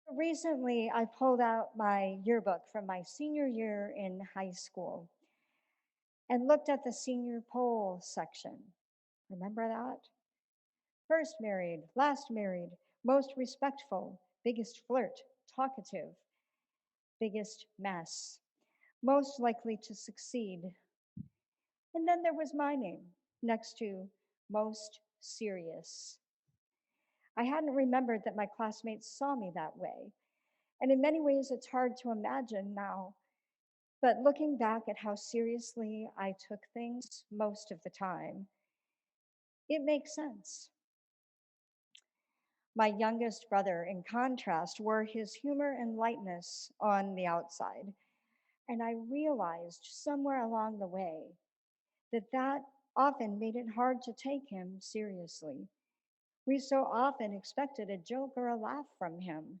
Recently, I pulled out my yearbook from my senior year in high school and looked at the senior pole section. Remember that? First married, last married, most respectful, biggest flirt, talkative, biggest mess, most likely to succeed. And then there was my name next to most serious. I hadn't remembered that my classmates saw me that way. And in many ways, it's hard to imagine now. But looking back at how seriously I took things most of the time, it makes sense. My youngest brother, in contrast, wore his humor and lightness on the outside. And I realized somewhere along the way that often made it hard to take him seriously. We so often expected a joke or a laugh from him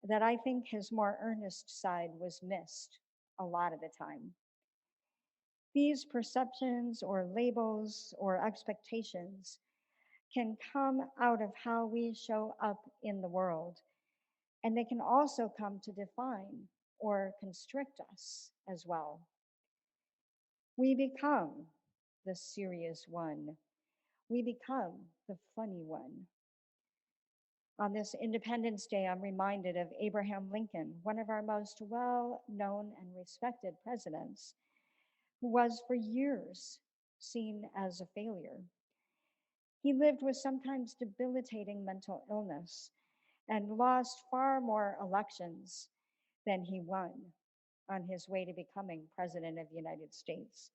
that I think his more earnest side was missed a lot of the time. These perceptions or labels or expectations can come out of how we show up in the world, and they can also come to define or constrict us as well. We become the serious one, we become the funny one. On this Independence Day, I'm reminded of Abraham Lincoln, one of our most well known and respected presidents, who was for years seen as a failure. He lived with sometimes debilitating mental illness and lost far more elections than he won on his way to becoming president of the United States.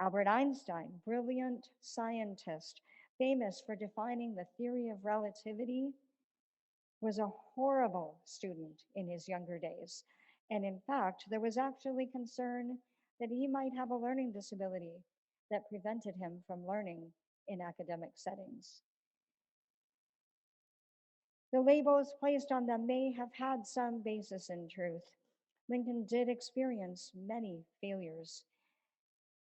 Albert Einstein, brilliant scientist, famous for defining the theory of relativity, was a horrible student in his younger days. And in fact, there was actually concern that he might have a learning disability that prevented him from learning in academic settings. The labels placed on them may have had some basis in truth. Lincoln did experience many failures,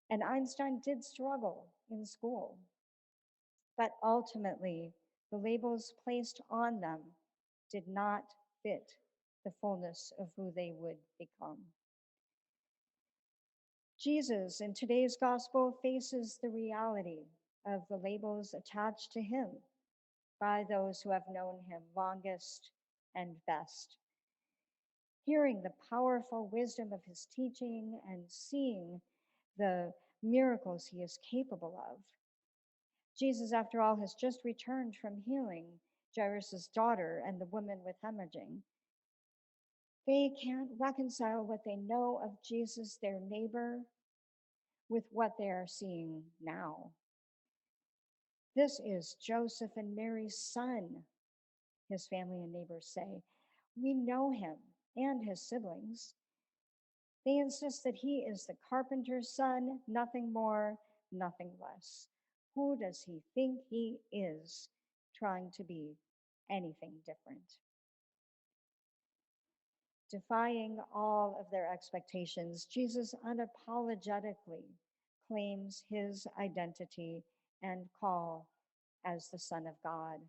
and Einstein did struggle in school. But ultimately, the labels placed on them did not fit the fullness of who they would become. Jesus in today's gospel faces the reality of the labels attached to him by those who have known him longest and best. Hearing the powerful wisdom of his teaching and seeing the miracles he is capable of. Jesus, after all, has just returned from healing Jairus' daughter and the woman with hemorrhaging. They can't reconcile what they know of Jesus, their neighbor, with what they are seeing now. This is Joseph and Mary's son, his family and neighbors say. We know him and his siblings. They insist that he is the carpenter's son, nothing more, nothing less. Who does he think he is, trying to be anything different? Defying all of their expectations, Jesus unapologetically claims his identity and call as the Son of God.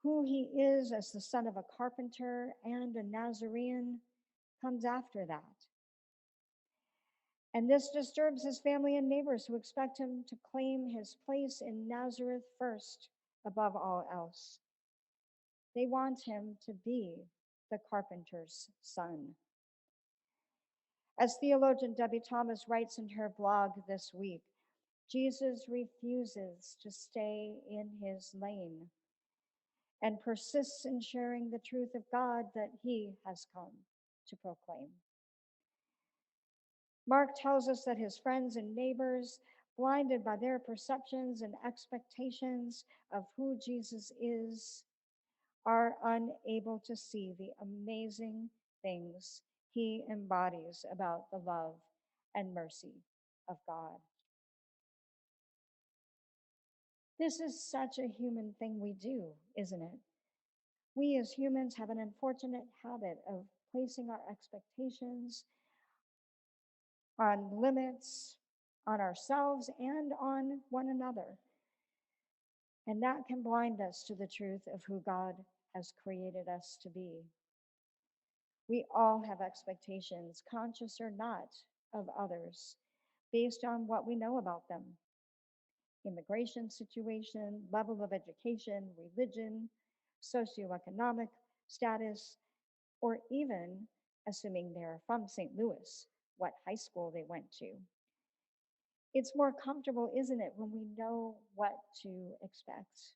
Who he is as the son of a carpenter and a Nazarene comes after that. And this disturbs his family and neighbors who expect him to claim his place in Nazareth first, above all else. They want him to be the carpenter's son. As theologian Debbie Thomas writes in her blog this week, Jesus refuses to stay in his lane and persists in sharing the truth of God that he has come to proclaim. Mark tells us that his friends and neighbors, blinded by their perceptions and expectations of who Jesus is, are unable to see the amazing things he embodies about the love and mercy of God. This is such a human thing we do, isn't it? We as humans have an unfortunate habit of placing our expectations on limits, on ourselves, and on one another. And that can blind us to the truth of who God has created us to be. We all have expectations, conscious or not, of others based on what we know about them: immigration situation, level of education, religion, socioeconomic status, or even, assuming they're from St. Louis, what high school they went to. It's more comfortable, isn't it, when we know what to expect?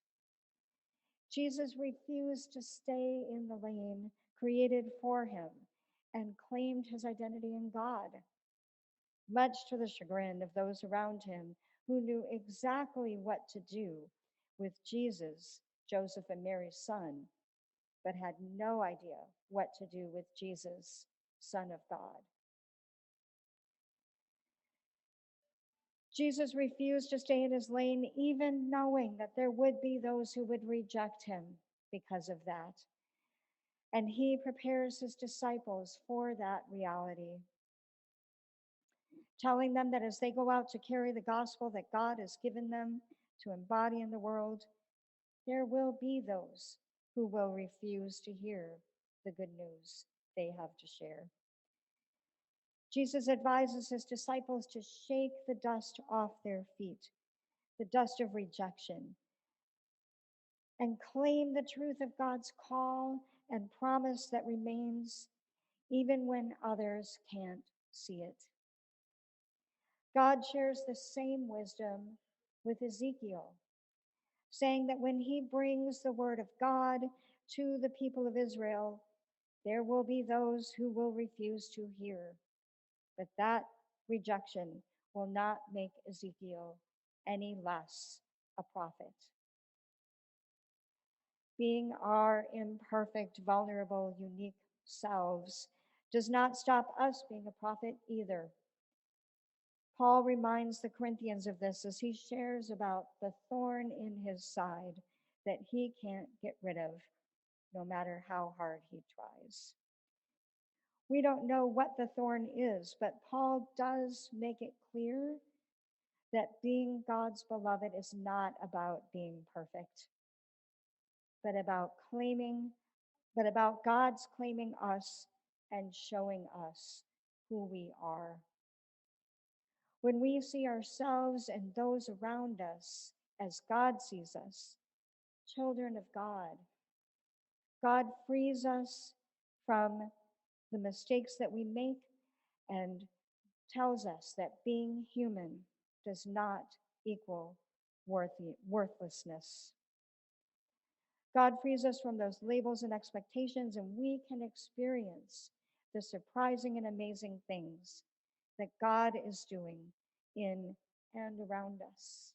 Jesus refused to stay in the lane created for him and claimed his identity in God, much to the chagrin of those around him who knew exactly what to do with Jesus, Joseph and Mary's son, but had no idea what to do with Jesus, Son of God. Jesus refused to stay in his lane, even knowing that there would be those who would reject him because of that. And he prepares his disciples for that reality, telling them that as they go out to carry the gospel that God has given them to embody in the world, there will be those who will refuse to hear the good news they have to share. Jesus advises his disciples to shake the dust off their feet, the dust of rejection, and claim the truth of God's call and promise that remains even when others can't see it. God shares the same wisdom with Ezekiel, saying that when he brings the word of God to the people of Israel, there will be those who will refuse to hear. But that rejection will not make Ezekiel any less a prophet. Being our imperfect, vulnerable, unique selves does not stop us being a prophet either. Paul reminds the Corinthians of this as he shares about the thorn in his side that he can't get rid of, no matter how hard he tries. We don't know what the thorn is, but Paul does make it clear that being God's beloved is not about being perfect, but about God's claiming us and showing us who we are. When we see ourselves and those around us as God sees us, children of God, God frees us from the mistakes that we make and tells us that being human does not equal worthlessness. God frees us from those labels and expectations, and we can experience the surprising and amazing things that God is doing in and around us.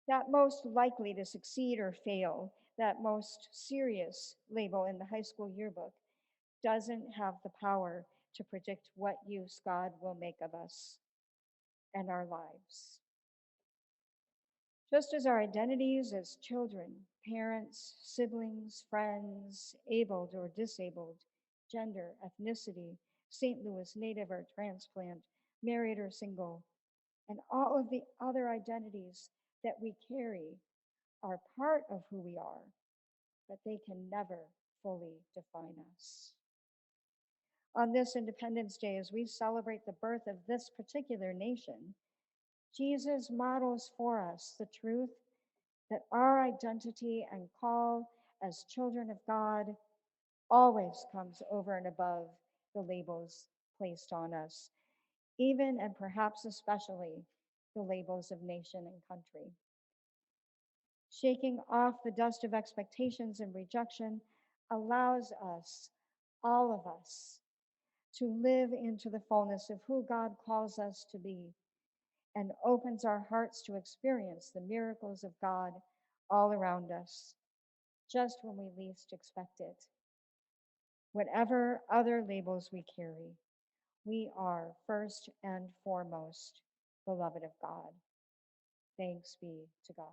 That most likely to succeed or fail, that most serious label in the high school yearbook, doesn't have the power to predict what use God will make of us and our lives. Just as our identities as children, parents, siblings, friends, abled or disabled, gender, ethnicity, St. Louis native or transplant, married or single, and all of the other identities that we carry are part of who we are, but they can never fully define us. On this Independence Day, as we celebrate the birth of this particular nation, Jesus models for us the truth that our identity and call as children of God always comes over and above the labels placed on us, even and perhaps especially the labels of nation and country. Shaking off the dust of expectations and rejection allows us, all of us, to live into the fullness of who God calls us to be and opens our hearts to experience the miracles of God all around us, just when we least expect it. Whatever other labels we carry, we are first and foremost beloved of God. Thanks be to God.